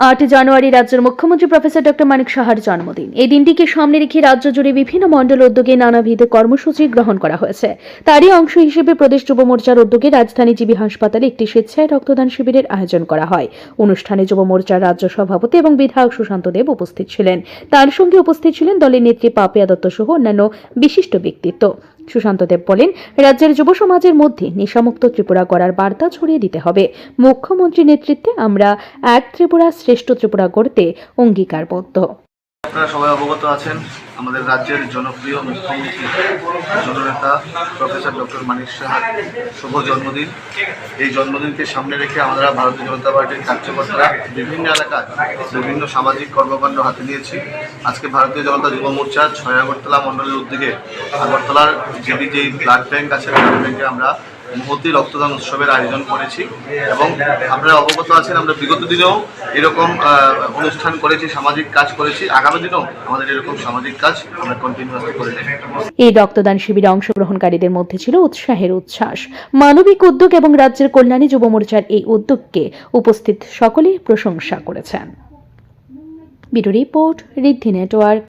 8 জানুয়ারি রাজ্যের মুখ্যমন্ত্রী professor doctor মানিক সাহার জন্মদিন। এই দিনটিকে সামনে রেখে রাজ্য জুড়ে বিভিন্ন মণ্ডল উদ্যোগে নানাবিধ কর্মসূচি গ্রহণ করা হয়েছে। তারই অংশ হিসেবে প্রদেশ যুব মোর্চার উদ্যোগে রাজধানী জিবি হাসপাতালে একটি স্বেচ্ছায় রক্তদান শিবিরের আয়োজন করা হয়। অনুষ্ঠানে যুব মোর্চার রাজ্য সভাপতি এবং বিধায়ক সুশান্ত দেব উপস্থিত ছিলেন। তার সঙ্গে উপস্থিত ছিলেন দলের নেত্রী পাপিয়া দত্ত সহ অন্যান্য বিশিষ্ট ব্যক্তিত্ব। সুশান্ত দেব বলেন, রাজ্যের যুব সমাজের মধ্যে নেশামুক্ত ত্রিপুরা গড়ার বার্তা ছড়িয়ে দিতে হবে। মুখ্যমন্ত্রীর নেতৃত্বে আমরা এক ত্রিপুরা শ্রেষ্ঠ ত্রিপুরা গড়তে অঙ্গীকারবদ্ধ। আপনারা সবাই অবগত আছেন, আমাদের রাজ্যের জনপ্রিয় মুখ্যমন্ত্রী জননেতা প্রফেসর ডক্টর মানিক সাহার শুভ জন্মদিন। এই জন্মদিনকে সামনে রেখে আমরা ভারতীয় জনতা পার্টির কার্যকর্তারা বিভিন্ন এলাকায় বিভিন্ন সামাজিক কর্মকাণ্ড হাতে নিয়েছি। আজকে ভারতীয় জনতা যুব মোর্চা 6 আগরতলা মণ্ডলের উদ্যোগে আগরতলার জিবি যেই ব্লাড ব্যাংক আছে, ব্লাড ব্যাংকে আমরা মহতি রক্তদান উৎসবের আয়োজন করেছি এবং আপনারা অবগত আছেন আমরা বিগত দিনেও এরকম অনুষ্ঠান করেছি, সামাজিক কাজ করেছি। আগামী দিনেও আমাদের এরকম সামাজিক কাজ আমরা কন্টিনিউয়াসলি করে যাব। এই রক্তদান শিবিরে অংশগ্রহণকারীদের মধ্যে ছিল উৎসাহের উচ্ছ্বাস, মানবিক উদ্যোগ এবং রাজ্যের কল্যাণী যুব মোর্চার এই উদ্যোগকে উপস্থিত সকলেই প্রশংসা করেছেন। ব্যুরো রিপোর্ট, ঋদ্ধি নেটওয়ার্ক।